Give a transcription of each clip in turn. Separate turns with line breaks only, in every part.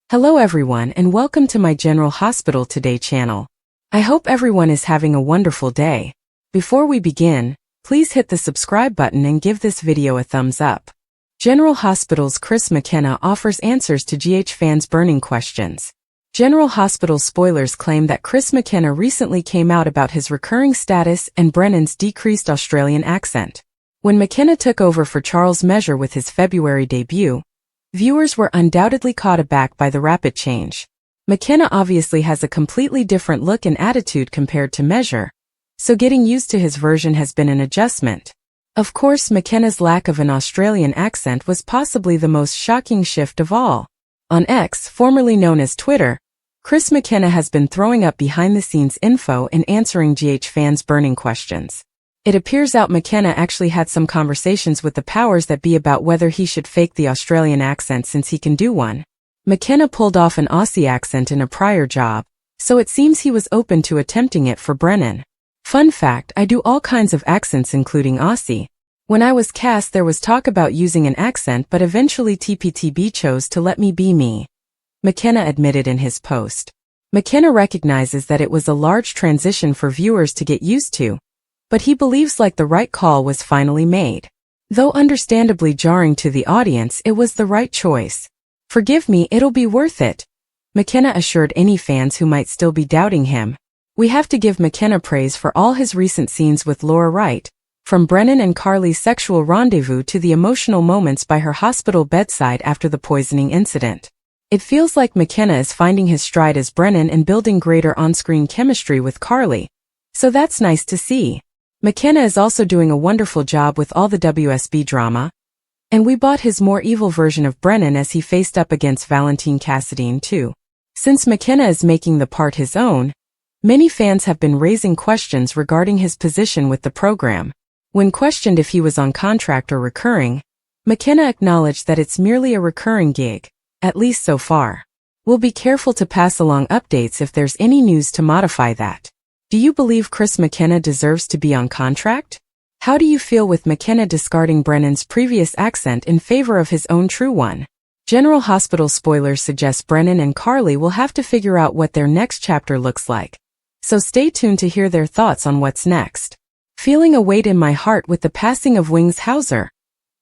Hello everyone and welcome to my General Hospital Today channel. I hope everyone is having a wonderful day. Before we begin, please hit the subscribe button and give this video a thumbs up. General Hospital's Chris McKenna offers answers to GH fans' burning questions. General Hospital spoilers claim that Chris McKenna recently came out about his recurring status and Brennan's decreased Australian accent. When McKenna took over for Charles Measure with his February debut, viewers were undoubtedly caught aback by the rapid change. McKenna obviously has a completely different look and attitude compared to Measure, so getting used to his version has been an adjustment. Of course, McKenna's lack of an Australian accent was possibly the most shocking shift of all. On X, formerly known as Twitter, Chris McKenna has been throwing up behind-the-scenes info and answering GH fans' burning questions. It appears out McKenna actually had some conversations with the powers that be about whether he should fake the Australian accent since he can do one. McKenna pulled off an Aussie accent in a prior job, so it seems he was open to attempting it for Brennan. Fun fact, I do all kinds of accents including Aussie. When I was cast there was talk about using an accent but eventually TPTB chose to let me be me, McKenna admitted in his post. McKenna recognizes that it was a large transition for viewers to get used to, but he believes like the right call was finally made. Though understandably jarring to the audience, it was the right choice. Forgive me, it'll be worth it, McKenna assured any fans who might still be doubting him. We have to give McKenna praise for all his recent scenes with Laura Wright, from Brennan and Carly's sexual rendezvous to the emotional moments by her hospital bedside after the poisoning incident. It feels like McKenna is finding his stride as Brennan and building greater on-screen chemistry with Carly, so that's nice to see. McKenna is also doing a wonderful job with all the WSB drama, and we bought his more evil version of Brennan as he faced up against Valentine Cassadine too. Since McKenna is making the part his own, many fans have been raising questions regarding his position with the program. When questioned if he was on contract or recurring, McKenna acknowledged that it's merely a recurring gig, at least so far. We'll be careful to pass along updates if there's any news to modify that. Do you believe Chris McKenna deserves to be on contract? How do you feel with McKenna discarding Brennan's previous accent in favor of his own true one? General Hospital spoilers suggest Brennan and Carly will have to figure out what their next chapter looks like, so stay tuned to hear their thoughts on what's next. Feeling a weight in my heart with the passing of Wings Hauser,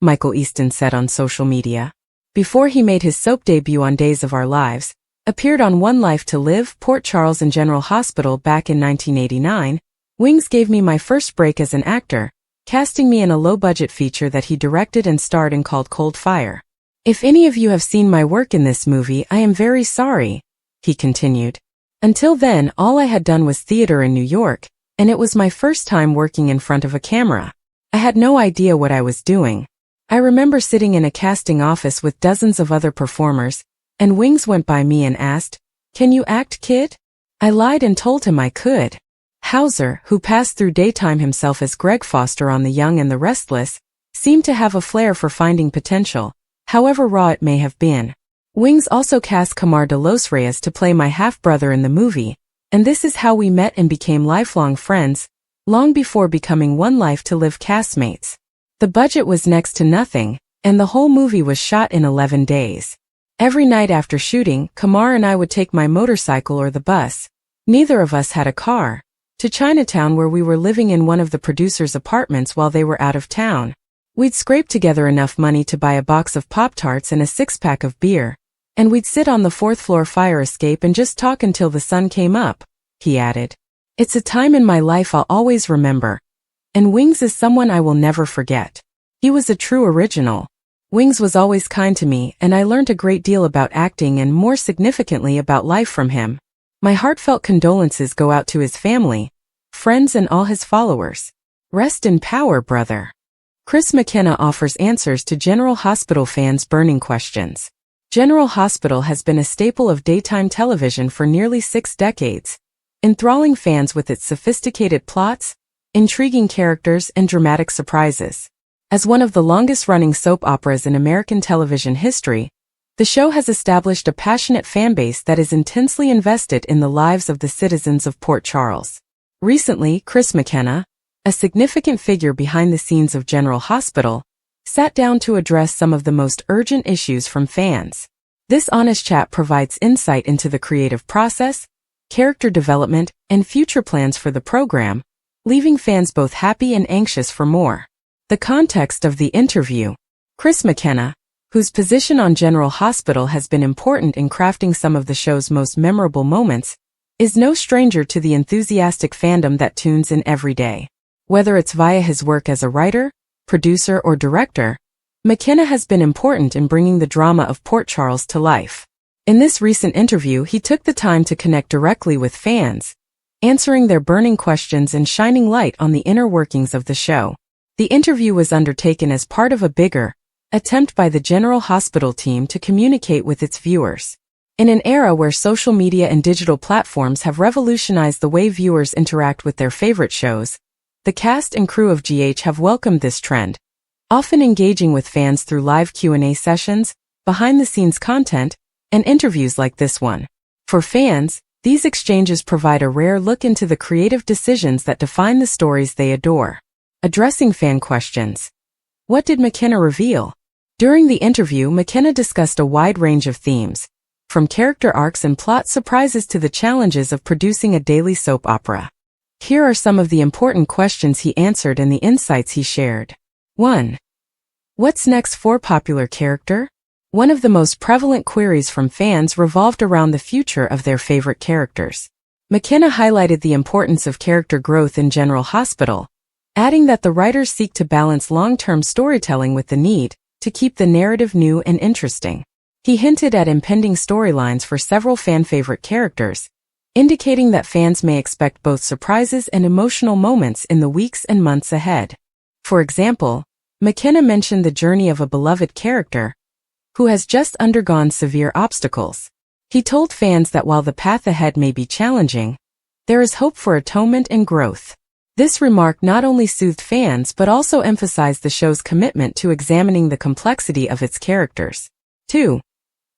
Michael Easton said on social media. Before he made his soap debut on Days of Our Lives, appeared on One Life to Live, Port Charles and General Hospital back in 1989, Wings gave me my first break as an actor, casting me in a low-budget feature that he directed and starred in called Cold Fire. If any of you have seen my work in this movie, I am very sorry, he continued. Until then, all I had done was theater in New York, and it was my first time working in front of a camera. I had no idea what I was doing. I remember sitting in a casting office with dozens of other performers, and Wings went by me and asked, "Can you act, kid?" I lied and told him I could. Hauser, who passed through daytime himself as Greg Foster on The Young and the Restless, seemed to have a flair for finding potential, however raw it may have been. Wings also cast Camar de los Reyes to play my half-brother in the movie, and this is how we met and became lifelong friends, long before becoming One Life to Live castmates. The budget was next to nothing, and the whole movie was shot in 11 days. Every night after shooting, Camar and I would take my motorcycle or the bus, neither of us had a car, to Chinatown where we were living in one of the producers' apartments while they were out of town. We'd scrape together enough money to buy a box of Pop-Tarts and a six-pack of beer, and we'd sit on the fourth-floor fire escape and just talk until the sun came up, he added. It's a time in my life I'll always remember, and Wings is someone I will never forget. He was a true original. Wings was always kind to me, and I learned a great deal about acting and more significantly about life from him. My heartfelt condolences go out to his family, friends and all his followers. Rest in power, brother. Chris McKenna offers answers to General Hospital fans' burning questions. General Hospital has been a staple of daytime television for nearly 6 decades, enthralling fans with its sophisticated plots, intriguing characters, and dramatic surprises. As one of the longest-running soap operas in American television history, the show has established a passionate fanbase that is intensely invested in the lives of the citizens of Port Charles. Recently, Chris McKenna, a significant figure behind the scenes of General Hospital, sat down to address some of the most urgent issues from fans. This honest chat provides insight into the creative process, character development, and future plans for the program, leaving fans both happy and anxious for more. The context of the interview. Chris McKenna, whose position on General Hospital has been important in crafting some of the show's most memorable moments, is no stranger to the enthusiastic fandom that tunes in every day. Whether it's via his work as a writer, producer, or director, McKenna has been important in bringing the drama of Port Charles to life. In this recent interview, he took the time to connect directly with fans, answering their burning questions and shining light on the inner workings of the show. The interview was undertaken as part of a bigger attempt by the General Hospital team to communicate with its viewers. In an era where social media and digital platforms have revolutionized the way viewers interact with their favorite shows, the cast and crew of GH have welcomed this trend, often engaging with fans through live Q&A sessions, behind-the-scenes content, and interviews like this one. For fans, these exchanges provide a rare look into the creative decisions that define the stories they adore. Addressing fan questions. What did McKenna reveal? During the interview, McKenna discussed a wide range of themes, from character arcs and plot surprises to the challenges of producing a daily soap opera. Here are some of the important questions he answered and the insights he shared. 1. What's next for popular character? One of the most prevalent queries from fans revolved around the future of their favorite characters. McKenna highlighted the importance of character growth in General Hospital, adding that the writers seek to balance long-term storytelling with the need to keep the narrative new and interesting. He hinted at impending storylines for several fan-favorite characters, indicating that fans may expect both surprises and emotional moments in the weeks and months ahead. For example, McKenna mentioned the journey of a beloved character who has just undergone severe obstacles. He told fans that while the path ahead may be challenging, there is hope for atonement and growth. This remark not only soothed fans but also emphasized the show's commitment to examining the complexity of its characters. 2.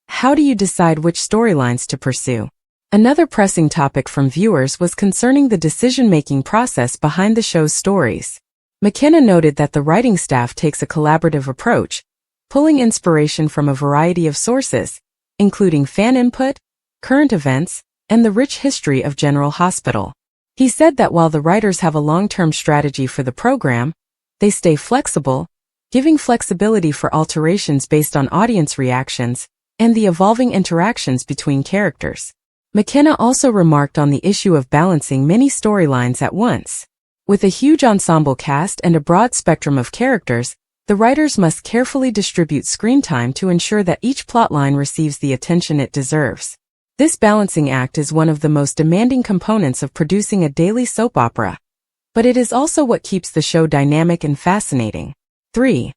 How do you decide which storylines to pursue? Another pressing topic from viewers was concerning the decision-making process behind the show's stories. McKenna noted that the writing staff takes a collaborative approach, pulling inspiration from a variety of sources, including fan input, current events, and the rich history of General Hospital. He said that while the writers have a long-term strategy for the program, they stay flexible, giving flexibility for alterations based on audience reactions and the evolving interactions between characters. McKenna also remarked on the issue of balancing many storylines at once. With a huge ensemble cast and a broad spectrum of characters, the writers must carefully distribute screen time to ensure that each plotline receives the attention it deserves. This balancing act is one of the most demanding components of producing a daily soap opera, but it is also what keeps the show dynamic and fascinating. 3.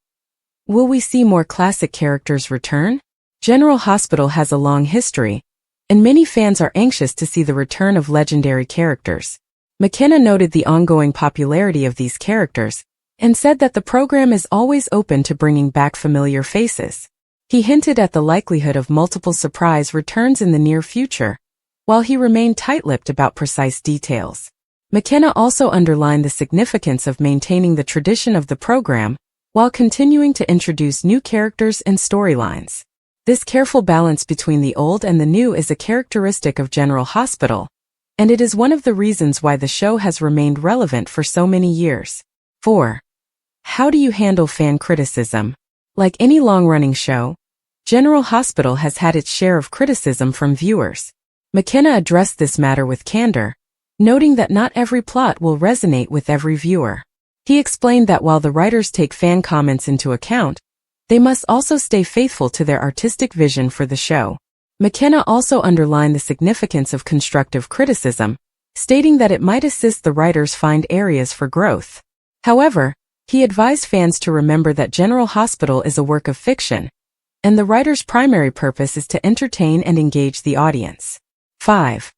Will we see more classic characters return? General Hospital has a long history, and many fans are anxious to see the return of legendary characters. McKenna noted the ongoing popularity of these characters, and said that the program is always open to bringing back familiar faces. He hinted at the likelihood of multiple surprise returns in the near future, while he remained tight-lipped about precise details. McKenna also underlined the significance of maintaining the tradition of the program, while continuing to introduce new characters and storylines. This careful balance between the old and the new is a characteristic of General Hospital, and it is one of the reasons why the show has remained relevant for so many years. 4. How do you handle fan criticism? Like any long-running show, General Hospital has had its share of criticism from viewers. McKenna addressed this matter with candor, noting that not every plot will resonate with every viewer. He explained that while the writers take fan comments into account, they must also stay faithful to their artistic vision for the show. McKenna also underlined the significance of constructive criticism, stating that it might assist the writers find areas for growth. However, he advised fans to remember that General Hospital is a work of fiction, and the writer's primary purpose is to entertain and engage the audience. 5.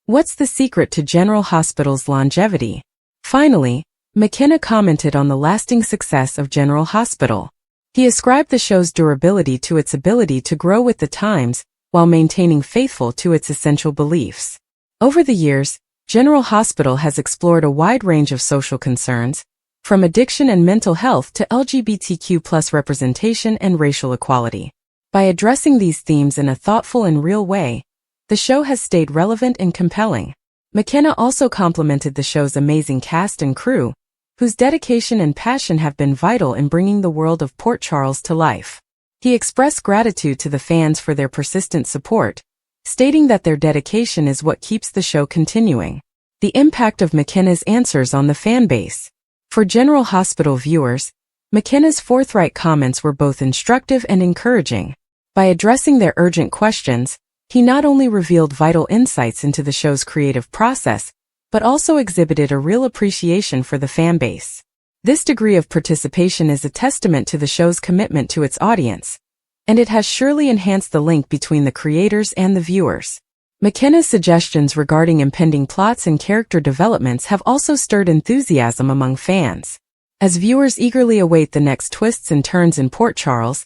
What's the secret to General Hospital's longevity? Finally, McKenna commented on the lasting success of General Hospital. He ascribed the show's durability to its ability to grow with the times while maintaining faithful to its essential beliefs. Over the years, General Hospital has explored a wide range of social concerns, from addiction and mental health to LGBTQ+ representation and racial equality. By addressing these themes in a thoughtful and real way, the show has stayed relevant and compelling. McKenna also complimented the show's amazing cast and crew, whose dedication and passion have been vital in bringing the world of Port Charles to life. He expressed gratitude to the fans for their persistent support, stating that their dedication is what keeps the show continuing. The impact of McKenna's answers on the fan base. For General Hospital viewers, McKenna's forthright comments were both instructive and encouraging. By addressing their urgent questions, he not only revealed vital insights into the show's creative process, but also exhibited a real appreciation for the fan base. This degree of participation is a testament to the show's commitment to its audience, and it has surely enhanced the link between the creators and the viewers. McKenna's suggestions regarding impending plots and character developments have also stirred enthusiasm among fans. As viewers eagerly await the next twists and turns in Port Charles,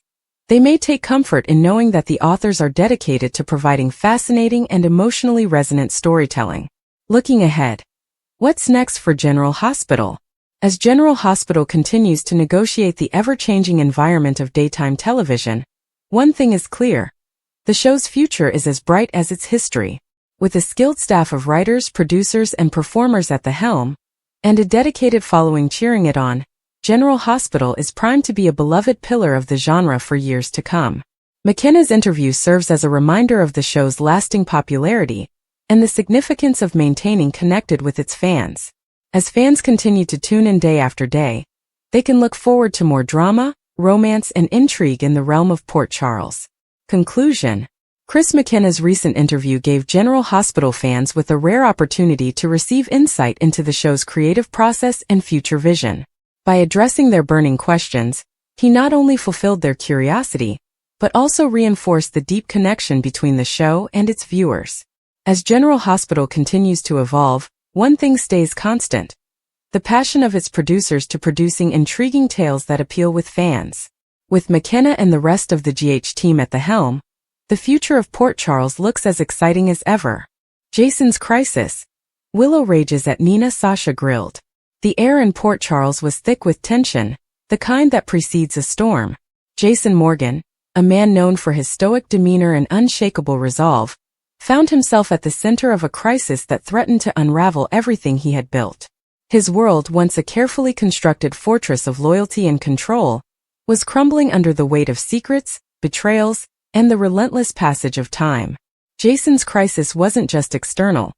they may take comfort in knowing that the authors are dedicated to providing fascinating and emotionally resonant storytelling. Looking ahead, what's next for General Hospital? As General Hospital continues to negotiate the ever-changing environment of daytime television, one thing is clear: the show's future is as bright as its history. With a skilled staff of writers, producers, and performers at the helm, and a dedicated following cheering it on, General Hospital is primed to be a beloved pillar of the genre for years to come. McKenna's interview serves as a reminder of the show's lasting popularity and the significance of maintaining connected with its fans. As fans continue to tune in day after day, they can look forward to more drama, romance, and intrigue in the realm of Port Charles. Conclusion: Chris McKenna's recent interview gave General Hospital fans with a rare opportunity to receive insight into the show's creative process and future vision. By addressing their burning questions, he not only fulfilled their curiosity, but also reinforced the deep connection between the show and its viewers. As General Hospital continues to evolve, one thing stays constant: the passion of its producers to producing intriguing tales that appeal with fans. With McKenna and the rest of the GH team at the helm, the future of Port Charles looks as exciting as ever. Jason's crisis. Willow rages at Nina. Sasha grilled. The air in Port Charles was thick with tension, the kind that precedes a storm. Jason Morgan, a man known for his stoic demeanor and unshakable resolve, found himself at the center of a crisis that threatened to unravel everything he had built. His world, once a carefully constructed fortress of loyalty and control, was crumbling under the weight of secrets, betrayals, and the relentless passage of time. Jason's crisis wasn't just external.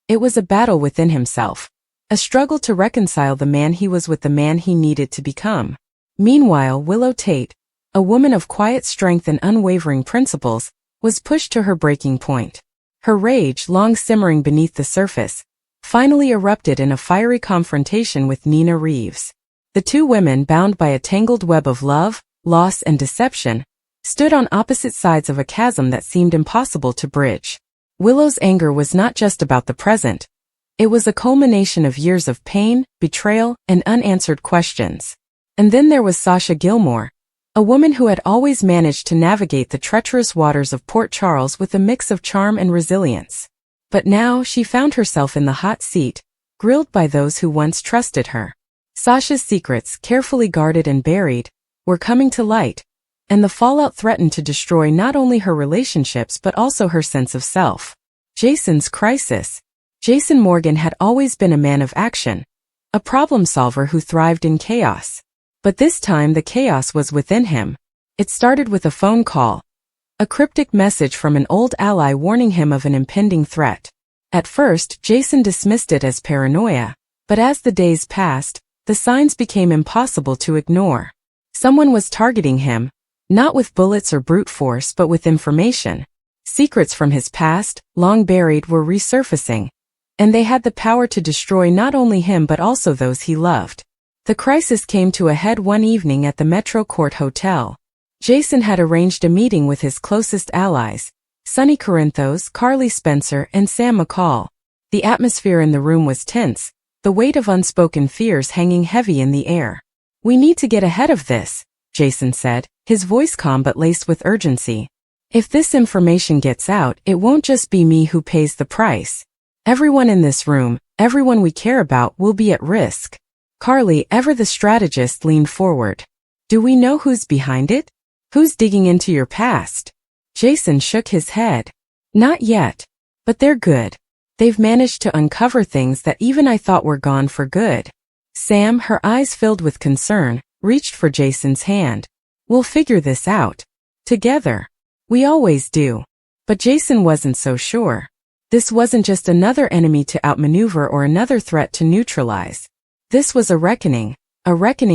It was a battle within himself, a struggle to reconcile the man he was with the man he needed to become. Meanwhile, Willow Tate, a woman of quiet strength and unwavering principles, was pushed to her breaking point. Her rage, long simmering beneath the surface, finally erupted in a fiery confrontation with Nina Reeves. The two women, bound by a tangled web of love, loss, and deception, stood on opposite sides of a chasm that seemed impossible to bridge. Willow's anger was not just about the present. It was a culmination of years of pain, betrayal, and unanswered questions. And then there was Sasha Gilmore, a woman who had always managed to navigate the treacherous waters of Port Charles with a mix of charm and resilience. But now she found herself in the hot seat, grilled by those who once trusted her. Sasha's secrets, carefully guarded and buried, were coming to light, and the fallout threatened to destroy not only her relationships but also her sense of self. Jason's crisis. Jason Morgan had always been a man of action, a problem solver who thrived in chaos. But this time the chaos was within him. It started with a phone call, a cryptic message from an old ally warning him of an impending threat. At first, Jason dismissed it as paranoia, but as the days passed, the signs became impossible to ignore. Someone was targeting him, not with bullets or brute force but with information. Secrets from his past, long buried, were resurfacing, and they had the power to destroy not only him but also those he loved. The crisis came to a head one evening at the Metro Court Hotel. Jason had arranged a meeting with his closest allies, Sonny Corinthos, Carly Spencer, and Sam McCall. The atmosphere in the room was tense, the weight of unspoken fears hanging heavy in the air. "We need to get ahead of this," Jason said, his voice calm but laced with urgency. "If this information gets out, it won't just be me who pays the price. Everyone in this room, everyone we care about, will be at risk." Carly, ever the strategist, leaned forward. "Do we know who's behind it?" Who's digging into your past? Jason shook his head. Not yet. But they're good. They've managed to uncover things that even I thought were gone for good. Sam, her eyes filled with concern, reached for Jason's hand. We'll figure this out. Together. We always do. But Jason wasn't so sure. This wasn't just another enemy to outmaneuver or another threat to neutralize. This was a reckoning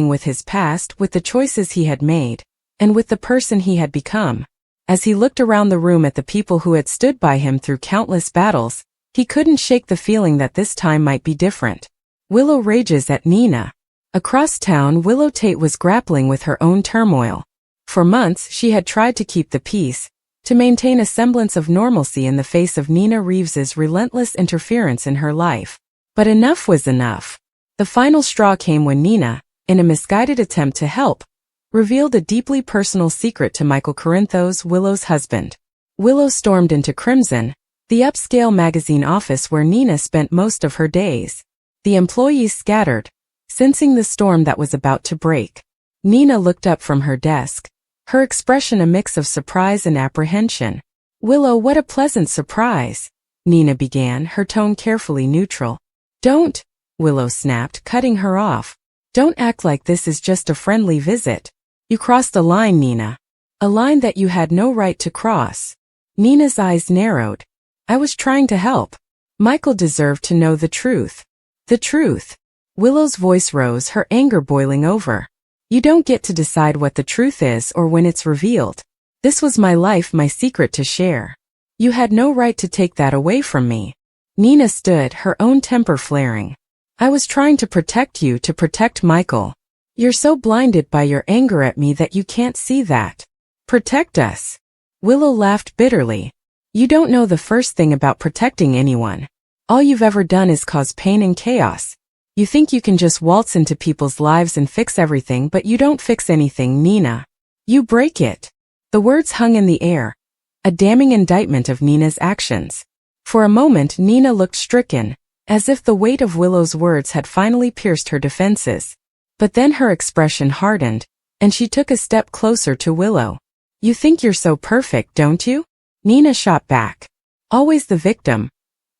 with his past, with the choices he had made, and with the person he had become. As he looked around the room at the people who had stood by him through countless battles, he couldn't shake the feeling that this time might be different. Willow rages at Nina. Across town, Willow Tate was grappling with her own turmoil. For months, she had tried to keep the peace, to maintain a semblance of normalcy in the face of Nina Reeves's relentless interference in her life. But enough was enough. The final straw came when Nina, in a misguided attempt to help, revealed a deeply personal secret to Michael Corinthos, Willow's husband. Willow stormed into Crimson, the upscale magazine office where Nina spent most of her days. The employees scattered, sensing the storm that was about to break. Nina looked up from her desk, her expression a mix of surprise and apprehension. Willow, what a pleasant surprise, Nina began, her tone carefully neutral. Don't, Willow snapped, cutting her off. Don't act like this is just a friendly visit. You crossed a line, Nina. A line that you had no right to cross. Nina's eyes narrowed. I was trying to help. Michael deserved to know the truth. The truth. Willow's voice rose, her anger boiling over. You don't get to decide what the truth is or when it's revealed. This was my life, my secret to share. You had no right to take that away from me. Nina stood, her own temper flaring. I was trying to protect you, to protect Michael. You're so blinded by your anger at me that you can't see that. Protect us. Willow laughed bitterly. You don't know the first thing about protecting anyone. All you've ever done is cause pain and chaos. You think you can just waltz into people's lives and fix everything, but you don't fix anything, Nina. You break it. The words hung in the air, a damning indictment of Nina's actions. For a moment Nina looked stricken, as if the weight of Willow's words had finally pierced her defenses. But then her expression hardened, and she took a step closer to Willow. You think you're so perfect, don't you? Nina shot back. Always the victim.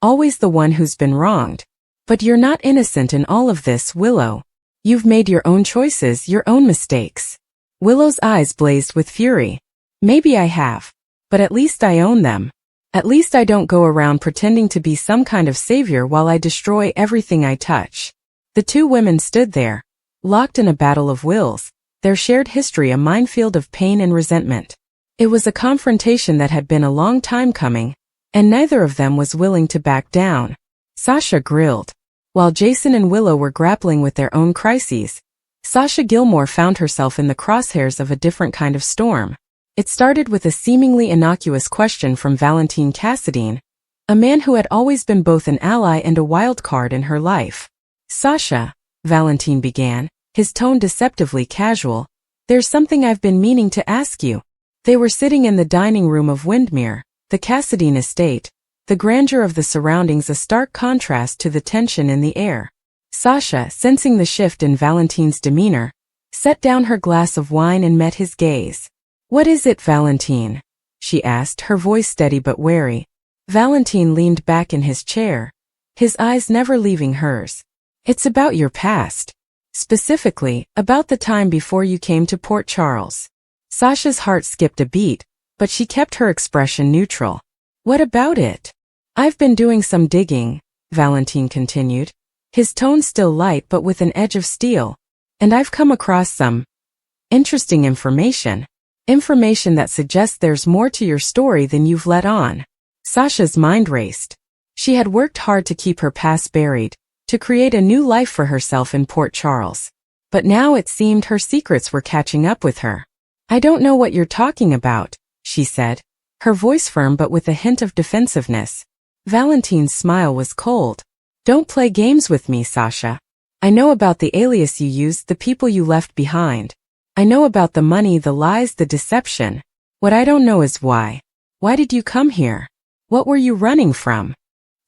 Always the one who's been wronged. But you're not innocent in all of this, Willow. You've made your own choices, your own mistakes. Willow's eyes blazed with fury. Maybe I have. But at least I own them. At least I don't go around pretending to be some kind of savior while I destroy everything I touch. The two women stood there, locked in a battle of wills, their shared history a minefield of pain and resentment. It was a confrontation that had been a long time coming, and neither of them was willing to back down. Sasha grilled. While Jason and Willow were grappling with their own crises, Sasha Gilmore found herself in the crosshairs of a different kind of storm. It started with a seemingly innocuous question from Valentine Cassadine, a man who had always been both an ally and a wild card in her life. Sasha, Valentine began, his tone deceptively casual, there's something I've been meaning to ask you. They were sitting in the dining room of Windmere, the Cassadine estate, the grandeur of the surroundings a stark contrast to the tension in the air. Sasha, sensing the shift in Valentine's demeanor, set down her glass of wine and met his gaze. What is it, Valentine? She asked, her voice steady but wary. Valentine leaned back in his chair, his eyes never leaving hers. It's about your past. Specifically, about the time before you came to Port Charles. Sasha's heart skipped a beat, but she kept her expression neutral. What about it? I've been doing some digging, Valentine continued, his tone still light but with an edge of steel, and I've come across some interesting information. Information that suggests there's more to your story than you've let on. Sasha's mind raced. She had worked hard to keep her past buried, to create a new life for herself in Port Charles. But now it seemed her secrets were catching up with her. I don't know what you're talking about, she said, her voice firm but with a hint of defensiveness. Valentine's smile was cold. Don't play games with me, Sasha. I know about the alias you used, the people you left behind. I know about the money, the lies, the deception. What I don't know is why. Why did you come here? What were you running from?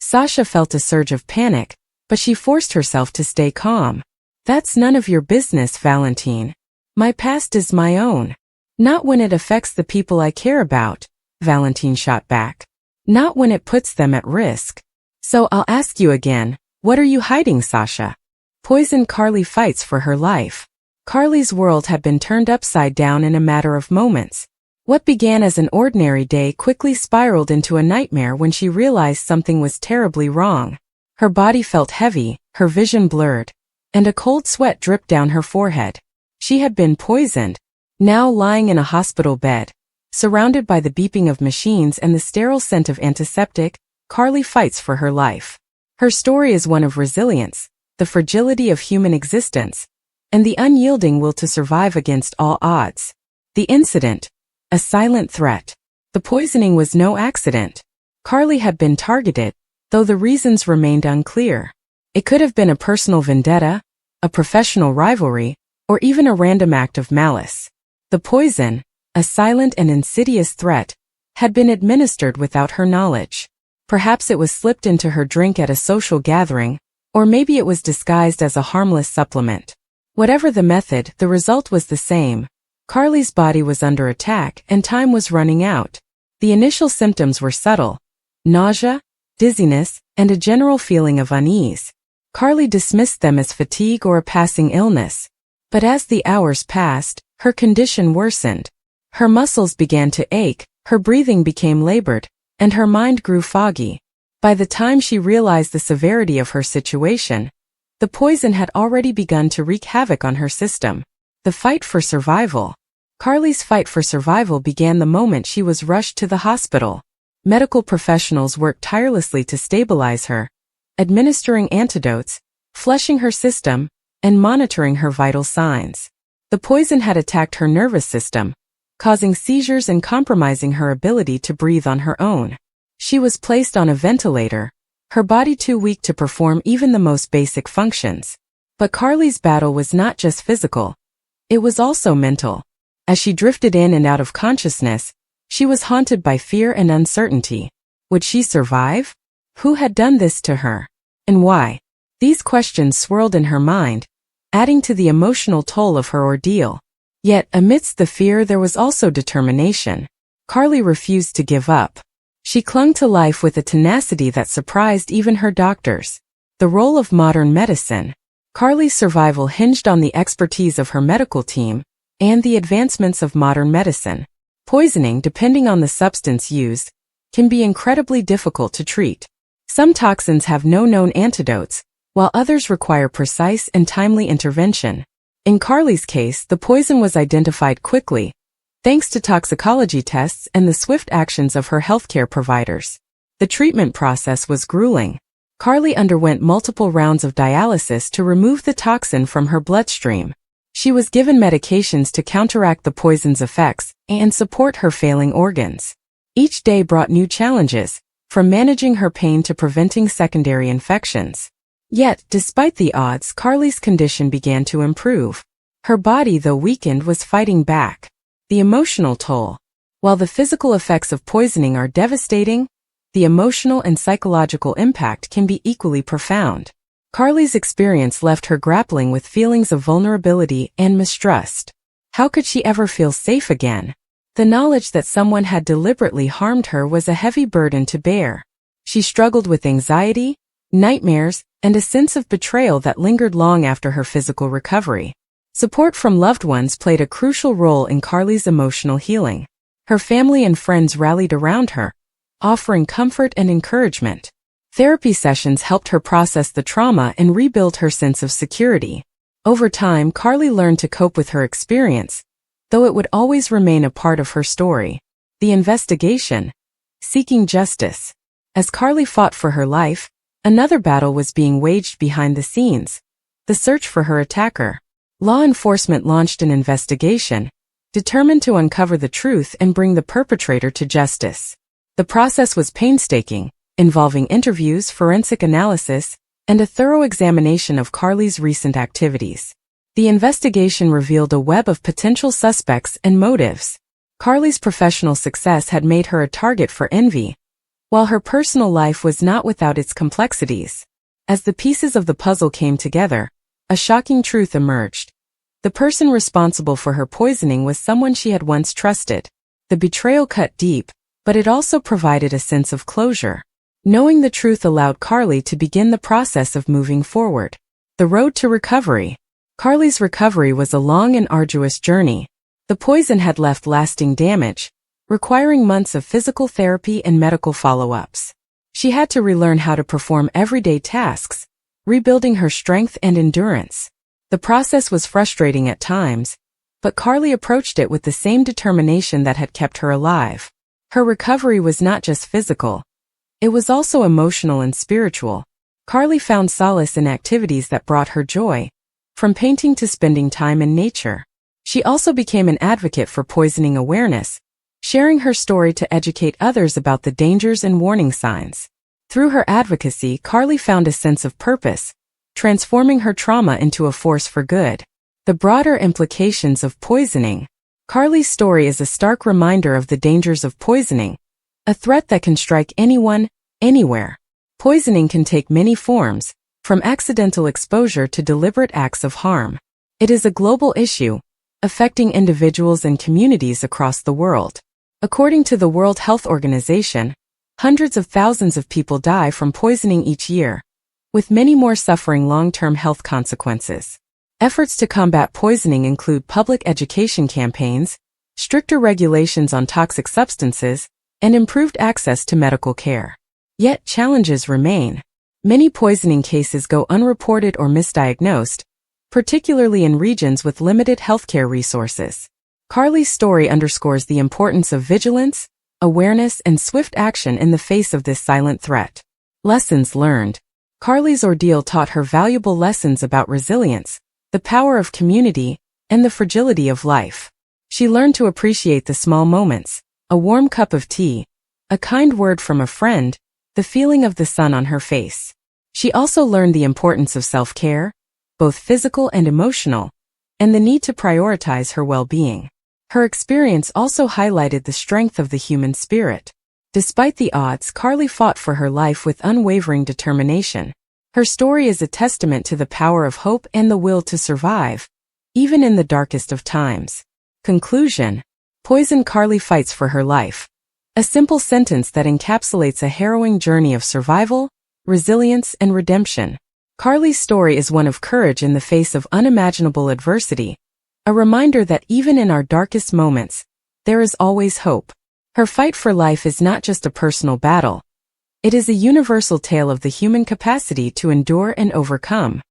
Sasha felt a surge of panic, but she forced herself to stay calm. That's none of your business, Valentine. My past is my own. Not when it affects the people I care about, Valentine shot back. Not when it puts them at risk. So I'll ask you again, what are you hiding, Sasha? Poison Carly fights for her life. Carly's world had been turned upside down in a matter of moments. What began as an ordinary day quickly spiraled into a nightmare when she realized something was terribly wrong. Her body felt heavy, her vision blurred, and a cold sweat dripped down her forehead. She had been poisoned. Now lying in a hospital bed, surrounded by the beeping of machines and the sterile scent of antiseptic, Carly fights for her life. Her story is one of resilience, the fragility of human existence, and the unyielding will to survive against all odds. The incident, a silent threat. The poisoning was no accident. Carly had been targeted, though the reasons remained unclear. It could have been a personal vendetta, a professional rivalry, or even a random act of malice. The poison, a silent and insidious threat, had been administered without her knowledge. Perhaps it was slipped into her drink at a social gathering, or maybe it was disguised as a harmless supplement. Whatever the method, the result was the same. Carly's body was under attack and time was running out. The initial symptoms were subtle: nausea, dizziness, and a general feeling of unease. Carly dismissed them as fatigue or a passing illness. But as the hours passed, her condition worsened. Her muscles began to ache, her breathing became labored, and her mind grew foggy. By the time she realized the severity of her situation, the poison had already begun to wreak havoc on her system. The fight for survival. Carly's fight for survival began the moment she was rushed to the hospital. Medical professionals worked tirelessly to stabilize her, administering antidotes, flushing her system, and monitoring her vital signs. The poison had attacked her nervous system, causing seizures and compromising her ability to breathe on her own. She was placed on a ventilator, her body too weak to perform even the most basic functions. But Carly's battle was not just physical. It was also mental. As she drifted in and out of consciousness, she was haunted by fear and uncertainty. Would she survive? Who had done this to her? And why? These questions swirled in her mind, adding to the emotional toll of her ordeal. Yet, amidst the fear there was also determination. Carly refused to give up. She clung to life with a tenacity that surprised even her doctors. The role of modern medicine. Carly's survival hinged on the expertise of her medical team and the advancements of modern medicine. Poisoning, depending on the substance used, can be incredibly difficult to treat. Some toxins have no known antidotes, while others require precise and timely intervention. In Carly's case, the poison was identified quickly, thanks to toxicology tests and the swift actions of her healthcare providers. The treatment process was grueling. Carly underwent multiple rounds of dialysis to remove the toxin from her bloodstream. She was given medications to counteract the poison's effects and support her failing organs. Each day brought new challenges, from managing her pain to preventing secondary infections. Yet, despite the odds, Carly's condition began to improve. Her body, though weakened, was fighting back. The emotional toll. While the physical effects of poisoning are devastating, the emotional and psychological impact can be equally profound. Carly's experience left her grappling with feelings of vulnerability and mistrust. How could she ever feel safe again? The knowledge that someone had deliberately harmed her was a heavy burden to bear. She struggled with anxiety, nightmares, and a sense of betrayal that lingered long after her physical recovery. Support from loved ones played a crucial role in Carly's emotional healing. Her family and friends rallied around her, offering comfort and encouragement. Therapy sessions helped her process the trauma and rebuild her sense of security. Over time, Carly learned to cope with her experience, though it would always remain a part of her story. The investigation. Seeking justice. As Carly fought for her life, another battle was being waged behind the scenes. The search for her attacker. Law enforcement launched an investigation, determined to uncover the truth and bring the perpetrator to justice. The process was painstaking, involving interviews, forensic analysis, and a thorough examination of Carly's recent activities. The investigation revealed a web of potential suspects and motives. Carly's professional success had made her a target for envy, while her personal life was not without its complexities. As the pieces of the puzzle came together, a shocking truth emerged. The person responsible for her poisoning was someone she had once trusted. The betrayal cut deep, but it also provided a sense of closure. Knowing the truth allowed Carly to begin the process of moving forward. The road to recovery. Carly's recovery was a long and arduous journey. The poison had left lasting damage, requiring months of physical therapy and medical follow-ups. She had to relearn how to perform everyday tasks, rebuilding her strength and endurance. The process was frustrating at times, but Carly approached it with the same determination that had kept her alive. Her recovery was not just physical. It was also emotional and spiritual. Carly found solace in activities that brought her joy, from painting to spending time in nature. She also became an advocate for poisoning awareness, sharing her story to educate others about the dangers and warning signs. Through her advocacy, Carly found a sense of purpose, transforming her trauma into a force for good. The broader implications of poisoning. Carly's story is a stark reminder of the dangers of poisoning, a threat that can strike anyone, anywhere. Poisoning can take many forms, from accidental exposure to deliberate acts of harm. It is a global issue, affecting individuals and communities across the world. According to the World Health Organization, hundreds of thousands of people die from poisoning each year, with many more suffering long-term health consequences. Efforts to combat poisoning include public education campaigns, stricter regulations on toxic substances, and improved access to medical care. Yet challenges remain. Many poisoning cases go unreported or misdiagnosed, particularly in regions with limited healthcare resources. Carly's story underscores the importance of vigilance, awareness, and swift action in the face of this silent threat. Lessons learned. Carly's ordeal taught her valuable lessons about resilience, the power of community, and the fragility of life. She learned to appreciate the small moments, a warm cup of tea, a kind word from a friend, the feeling of the sun on her face. She also learned the importance of self-care, both physical and emotional, and the need to prioritize her well-being. Her experience also highlighted the strength of the human spirit. Despite the odds, Carly fought for her life with unwavering determination. Her story is a testament to the power of hope and the will to survive, even in the darkest of times. Conclusion. Poison Carly fights for her life. A simple sentence that encapsulates a harrowing journey of survival, resilience, and redemption. Carly's story is one of courage in the face of unimaginable adversity, a reminder that even in our darkest moments, there is always hope. Her fight for life is not just a personal battle. It is a universal tale of the human capacity to endure and overcome.